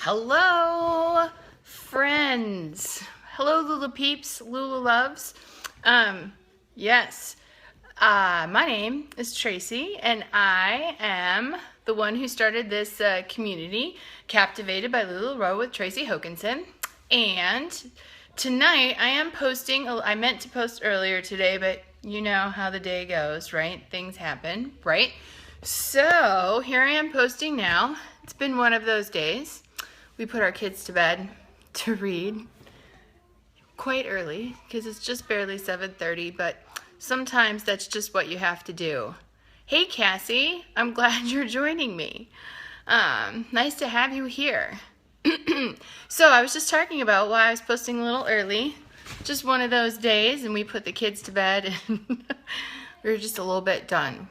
Hello, friends. Hello, Lula peeps, Lula loves. Yes, my name is Tracy, and I am the one who started this community, Captivated by LuLaRoe with Tracy Hokanson. And tonight I am posting, I meant to post earlier today, but you know how the day goes, right? Things happen, right? So here I am posting now. It's been one of those days. We put our kids to bed to read quite early because it's just barely 7:30, but sometimes that's just what you have to do. Hey Cassie, I'm glad you're joining me. Nice to have you here. So I was just talking about why I was posting a little early. Just one of those days, and we put the kids to bed and we were just a little bit done.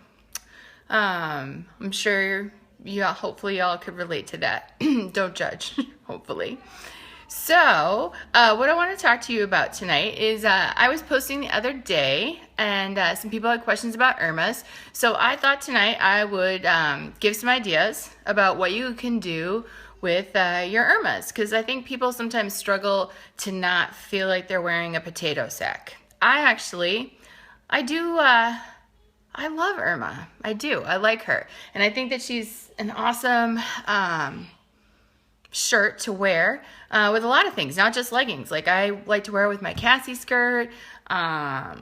I'm sure hopefully y'all could relate to that. Don't judge, hopefully. So, what I want to talk to you about tonight is I was posting the other day, and some people had questions about Irmas. So I thought tonight I would give some ideas about what you can do with your Irmas, because I think people sometimes struggle to not feel like they're wearing a potato sack. I love Irma. I do. I like her. And I think that she's an awesome shirt to wear with a lot of things, not just leggings. Like I like to wear it with my Cassie skirt, my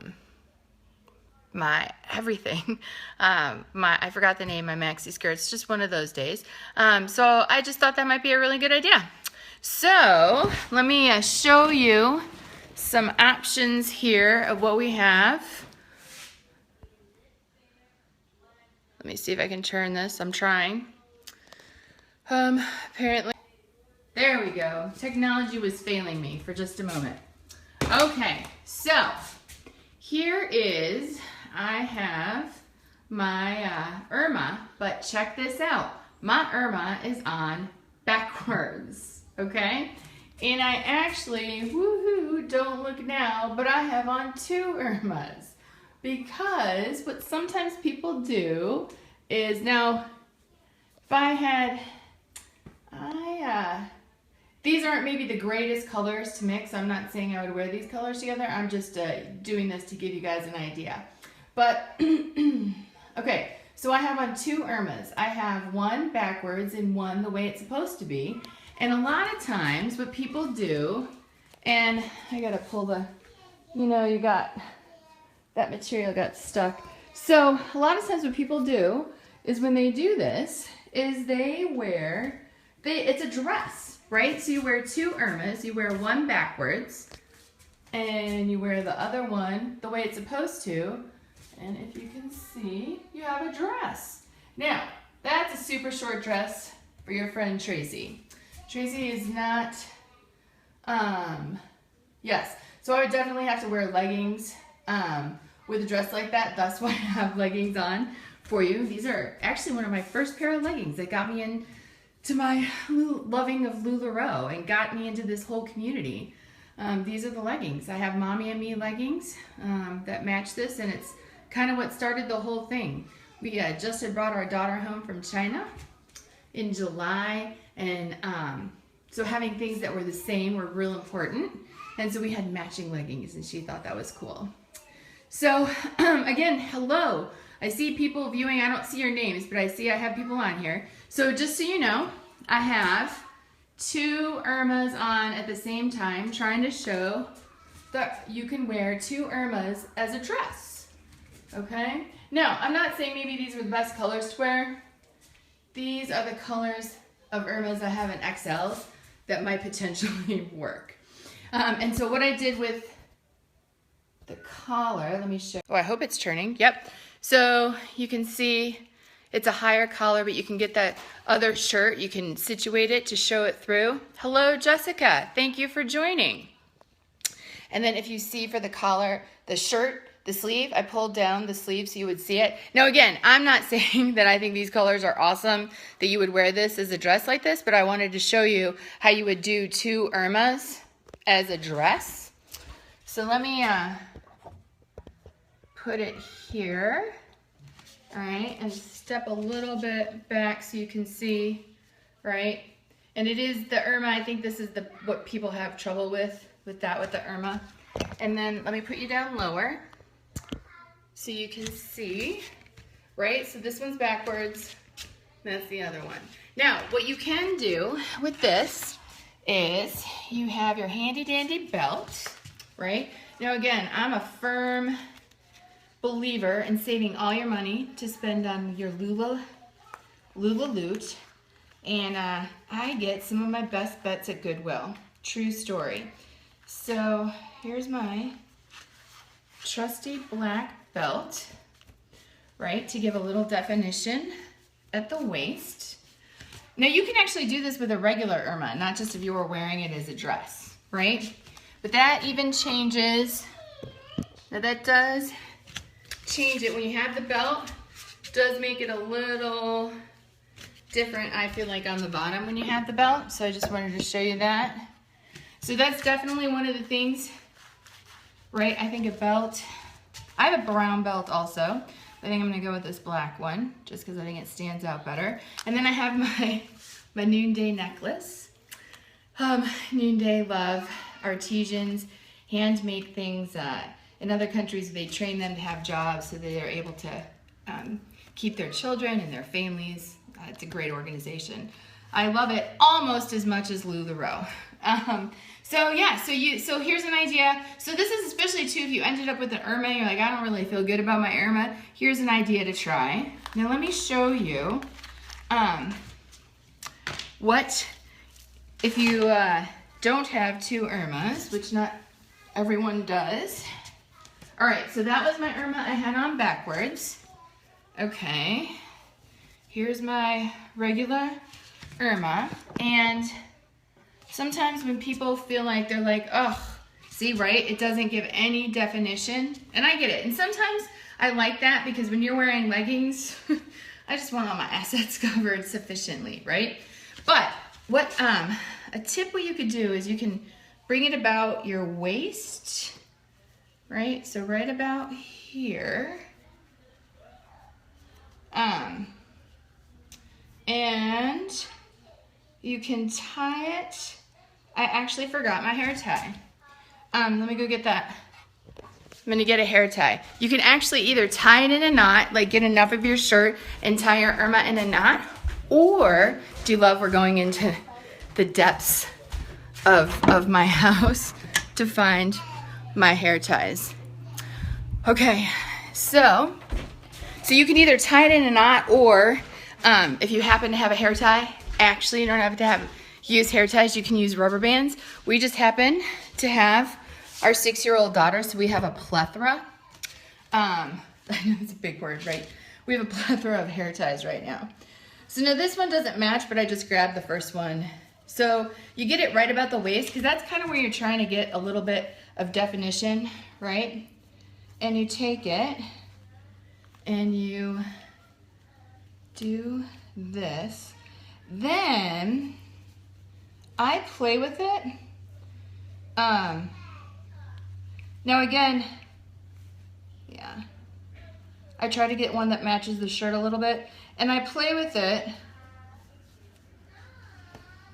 everything. I forgot the name, my maxi skirt. It's just one of those days. So I just thought that might be a really good idea. So let me show you some options here of what we have. Let me see if I can turn this. I'm trying. Apparently, there we go. Technology was failing me for just a moment. Okay, so here is, I have my Irma, but check this out. My Irma is on backwards, okay? And I actually, woohoo, don't look now, but I have on two Irmas. Because what sometimes people do is, now, if I had, these aren't maybe the greatest colors to mix. I'm not saying I would wear these colors together. I'm just doing this to give you guys an idea. But, okay, so I have on two Irmas. I have one backwards and one the way it's supposed to be. And a lot of times what people do, and I gotta pull the, you got, that material got stuck. So a lot of times what people do is when they do this is they wear, it's a dress, right? So you wear two Irmas, you wear one backwards and you wear the other one the way it's supposed to. And if you can see, you have a dress. Now, that's a super short dress for your friend Tracy. Tracy is not, yes. So I would definitely have to wear leggings with a dress like that. That's why I have leggings on for you. These are actually one of my first pair of leggings that got me into my loving of LuLaRoe and got me into this whole community. These are the leggings. I have Mommy and Me leggings that match this, and it's kind of what started the whole thing. We just had brought our daughter home from China in July, and so having things that were the same were real important. And so we had matching leggings, and she thought that was cool. So, again, hello. I see people viewing. I don't see your names, but I have people on here. So just so you know, I have two Irmas on at the same time, trying to show that you can wear two Irmas as a dress. Okay? Now, I'm not saying maybe these are the best colors to wear. These are the colors of Irmas I have in XLs that might potentially work. And so what I did with the collar, let me show. Oh, I hope it's turning. Yep. So you can see it's a higher collar, but you can get that other shirt. You can situate it to show it through. Hello, Jessica. Thank you for joining. And then if you see for the collar, the shirt, the sleeve, I pulled down the sleeve so you would see it. Now again, I'm not saying that I think these colors are awesome, that you would wear this as a dress like this, but I wanted to show you how you would do two Irmas as a dress. So let me put it here, all right, and step a little bit back so you can see, right? And it is the Irma. I think this is what people have trouble with the Irma. And then let me put you down lower so you can see, right? So this one's backwards. That's the other one. Now, what you can do with this is you have your handy dandy belt, right? Now again, I'm a firm believer in saving all your money to spend on your LuLaRoe. And I get some of my best bets at Goodwill. True story. So here's my trusty black belt, right, to give a little definition at the waist. Now you can actually do this with a regular Irma, not just if you were wearing it as a dress, right? But that even changes. Now that does change it when you have the belt. Does make it a little different, I feel like, on the bottom when you have the belt. So I just wanted to show you that. So that's definitely one of the things, right? I think a belt, I have a brown belt also. I think I'm gonna go with this black one just because I think it stands out better. And then I have my Noonday necklace. Noonday love artisans, handmade things. In other countries, they train them to have jobs so they are able to keep their children and their families. It's a great organization. I love it almost as much as LuLaRoe. So yeah, so here's an idea. So this is especially too if you ended up with an Irma, you're like, I don't really feel good about my Irma. Here's an idea to try. Now let me show you what if you don't have two Irmas, which not everyone does. All right, so that was my Irma I had on backwards. Okay, here's my regular Irma, and sometimes when people feel like they're like, oh, see, right, it doesn't give any definition, and I get it, and sometimes I like that because when you're wearing leggings, I just want all my assets covered sufficiently, right? But what a tip what you could do is you can bring it about your waist, right? So right about here. And you can tie it. I actually forgot my hair tie. Let me go get that. I'm gonna get a hair tie. You can actually either tie it in a knot, like get enough of your shirt and tie your Irma in a knot, or do you love we're going into the depths of my house to find my hair ties. Okay, so you can either tie it in a knot, or if you happen to have a hair tie, actually you don't have to use hair ties, you can use rubber bands. We just happen to have our 6-year-old daughter, so we have a plethora. I know it's a big word, right? We have a plethora of hair ties right now. So now this one doesn't match, but I just grabbed the first one. So you get it right about the waist, because that's kind of where you're trying to get a little bit of definition, right? And you take it and you do this. Then I play with it. Now again, yeah, I try to get one that matches the shirt a little bit, and I play with it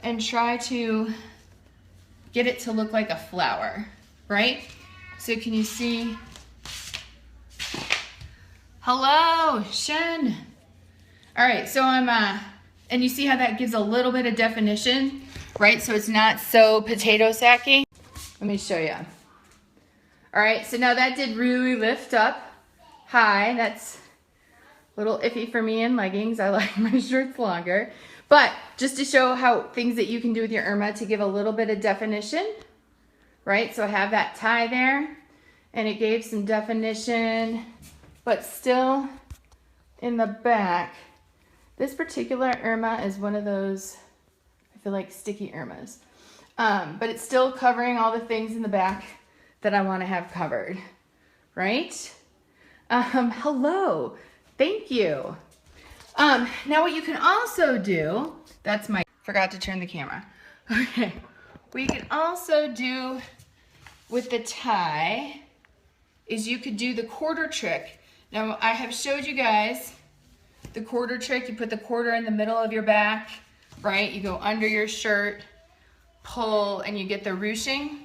and try to get it to look like a flower, right? So can you see? Hello, Shen. All right, so I'm, and you see how that gives a little bit of definition, right? So it's not so potato sacky. Let me show you. All right, so now that did really lift up high. That's a little iffy for me in leggings. I like my shirts longer. But just to show how things that you can do with your Irma to give a little bit of definition, right? So I have that tie there, and it gave some definition, but still in the back. This particular Irma is one of those, I feel like, sticky Irmas. But it's still covering all the things in the back that I want to have covered, right? Hello, thank you. Now what you can also do, forgot to turn the camera. Okay, what you can also do with the tie is you could do the quarter trick. Now I have showed you guys the quarter trick. You put the quarter in the middle of your back, right? You go under your shirt, pull, and you get the ruching.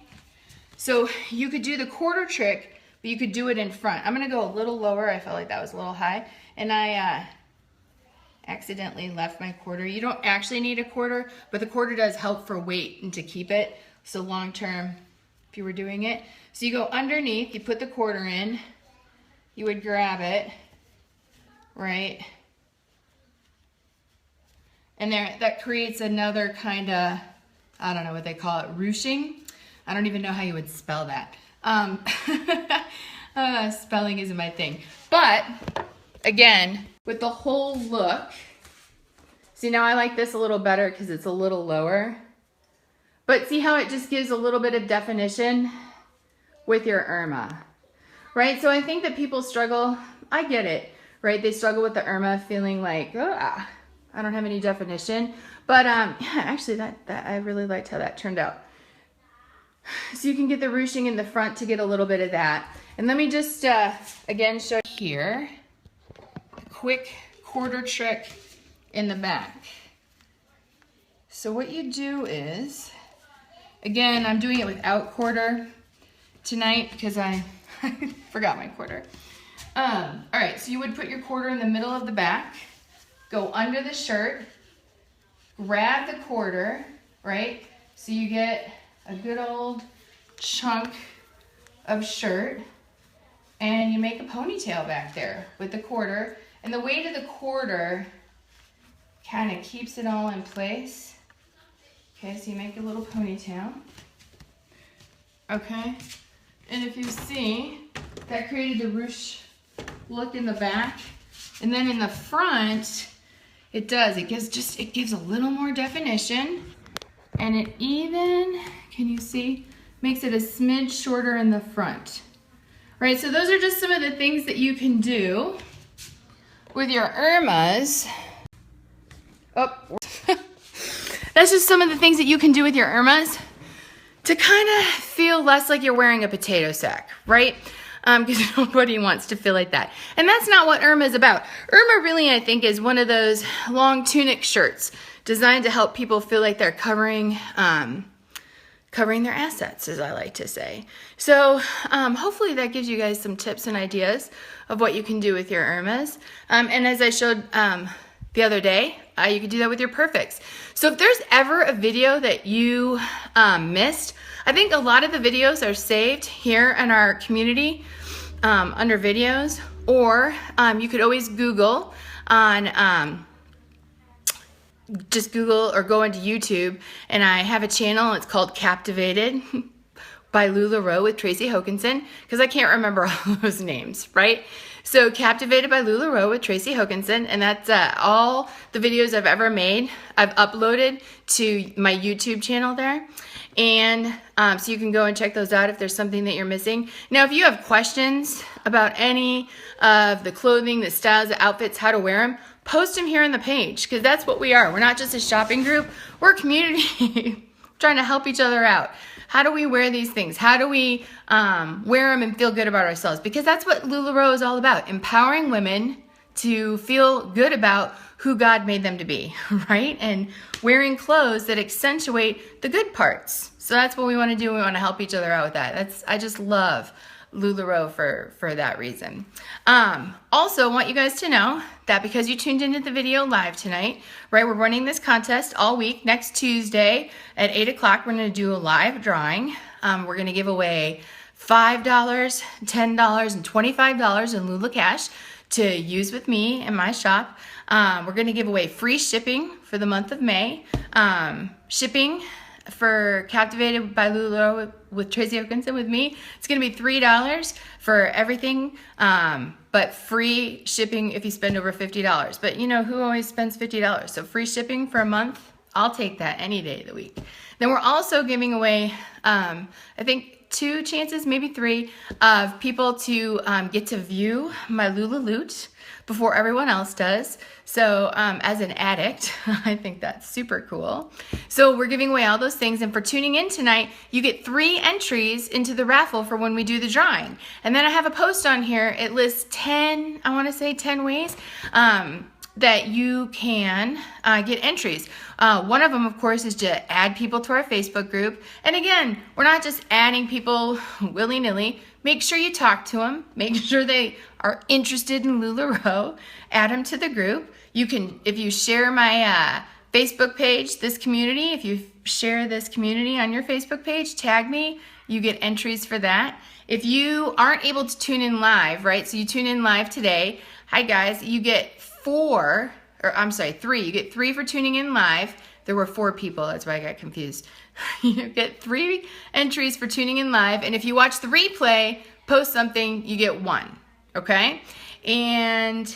So you could do the quarter trick, but you could do it in front. I'm gonna go a little lower. I felt like that was a little high. And I accidentally left my quarter. You don't actually need a quarter, but the quarter does help for weight and to keep it. So long term, if you were doing it. So you go underneath, you put the quarter in, you would grab it, right? And there, that creates another kind of, I don't know what they call it, ruching. I don't even know how you would spell that. Spelling isn't my thing. But, again, with the whole look, see now I like this a little better because it's a little lower. But see how it just gives a little bit of definition with your Irma, right? So I think that people struggle, I get it, right? They struggle with the Irma feeling like, oh, I don't have any definition. But yeah, actually that I really liked how that turned out. So you can get the ruching in the front to get a little bit of that. And let me just, again, show you here, a quick quarter trick in the back. So what you do is, again, I'm doing it without quarter tonight because I forgot my quarter. All right, so you would put your quarter in the middle of the back, go under the shirt, grab the quarter, right? So you get a good old chunk of shirt, and you make a ponytail back there with the quarter. And the weight of the quarter kind of keeps it all in place. Okay, so you make a little ponytail. Okay, and if you see, that created the ruche look in the back. And then in the front, it does. It gives a little more definition. And it even, can you see, makes it a smidge shorter in the front. Right, so those are just some of the things that you can do with your Irmas. Oh, that's just some of the things that you can do with your Irmas to kind of feel less like you're wearing a potato sack, right? Because nobody wants to feel like that. And that's not what Irma is about. Irma really, I think, is one of those long tunic shirts designed to help people feel like they're covering their assets, as I like to say. So hopefully that gives you guys some tips and ideas of what you can do with your Irmas. And as I showed the other day, you can do that with your perfects. So if there's ever a video that you missed, I think a lot of the videos are saved here in our community under videos, or you could always Google on just Google or go into YouTube, and I have a channel. It's called Captivated by LuLaRoe with Tracy Hokanson, because I can't remember all those names, right? So Captivated by LuLaRoe with Tracy Hokanson, and that's all the videos I've ever made. I've uploaded to my YouTube channel there. And so you can go and check those out if there's something that you're missing. Now, if you have questions about any of the clothing, the styles, the outfits, how to wear them, post them here on the page, because that's what we are. We're not just a shopping group. We're a community trying to help each other out. How do we wear these things? How do we wear them and feel good about ourselves? Because that's what LuLaRoe is all about, empowering women to feel good about who God made them to be, right? And wearing clothes that accentuate the good parts. So that's what we want to do. We want to help each other out with that. I just love LuLaRoe for that reason. Also, I want you guys to know that because you tuned into the video live tonight, right, we're running this contest all week. Next Tuesday at 8 o'clock, we're going to do a live drawing. We're going to give away $5, $10, and $25 in Lula Cash to use with me in my shop. We're going to give away free shipping for the month of May. Shipping for Captivated by LuLaRoe with Tracy Hokanson with me, it's going to be $3 for everything, but free shipping if you spend over $50. But you know, who always spends $50? So free shipping for a month, I'll take that any day of the week. Then we're also giving away, I think, 2 chances, maybe 3, of people to get to view my LuLaLoot before everyone else does. So as an addict, I think that's super cool. So we're giving away all those things, and for tuning in tonight, you get 3 entries into the raffle for when we do the drawing. And then I have a post on here. It lists 10, I want to say 10 ways that you can get entries. One of them, of course, is to add people to our Facebook group. And again, we're not just adding people willy-nilly. Make sure you talk to them. Make sure they are interested in LuLaRoe. Add them to the group. You can, if you share my Facebook page, this community, if you share this community on your Facebook page, tag me, you get entries for that. If you aren't able to tune in live, right, so you tune in live today, hi guys, you get 3. You get 3 for tuning in live. There were 4 people, that's why I got confused. You get 3 entries for tuning in live, and if you watch the replay, post something, you get 1, okay? And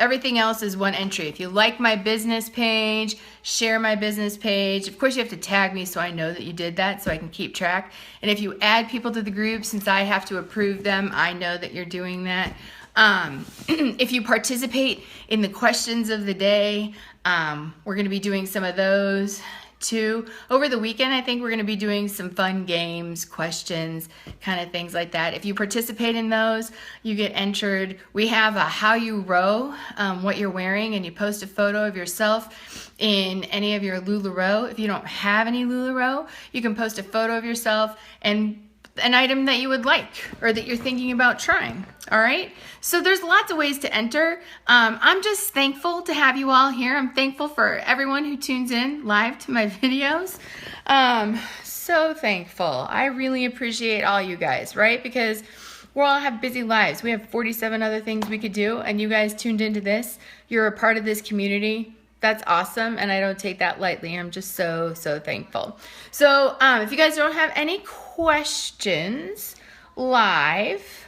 everything else is 1 entry. If you like my business page, share my business page. Of course, you have to tag me so I know that you did that, so I can keep track. And if you add people to the group, since I have to approve them, I know that you're doing that. If you participate in the questions of the day, we're going to be doing some of those too. Over the weekend, I think we're going to be doing some fun games, questions, kind of things like that. If you participate in those, you get entered. We have a how you row, what you're wearing, and you post a photo of yourself in any of your LuLaRoe. If you don't have any LuLaRoe, you can post a photo of yourself and an item that you would like or that you're thinking about trying. All right, so there's lots of ways to enter. I'm just thankful to have you all here. I'm thankful for everyone who tunes in live to my videos. So thankful. I really appreciate all you guys, right? Because we all have busy lives. We have 47 other things we could do, and you guys tuned into this. You're a part of this community. That's awesome, and I don't take that lightly. I'm just so thankful. So if you guys don't have any questions live,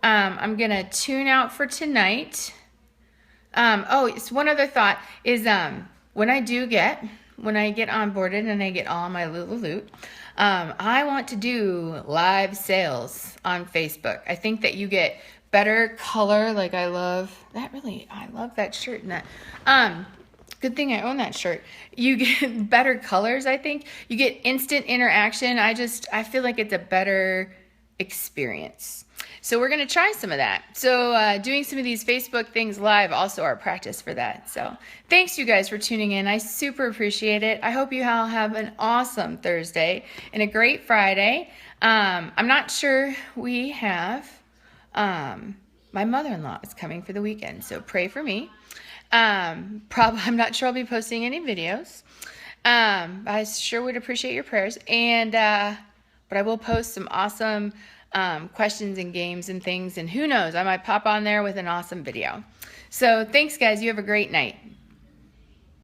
I'm gonna tune out for tonight. It's one other thought is when I get onboarded and I get all my LuLaLoot, I want to do live sales on Facebook. I think that you get better color. Like I love that shirt and that. Good thing I own that shirt. You get better colors, I think. You get instant interaction. I feel like it's a better experience. So we're going to try some of that. So doing some of these Facebook things live also our practice for that. So thanks you guys for tuning in. I super appreciate it. I hope you all have an awesome Thursday and a great Friday. I'm not sure we have, my mother-in-law is coming for the weekend, so pray for me. I'm not sure I'll be posting any videos. I sure would appreciate your prayers. And, but I will post some awesome questions and games and things. And who knows, I might pop on there with an awesome video. So thanks, guys. You have a great night.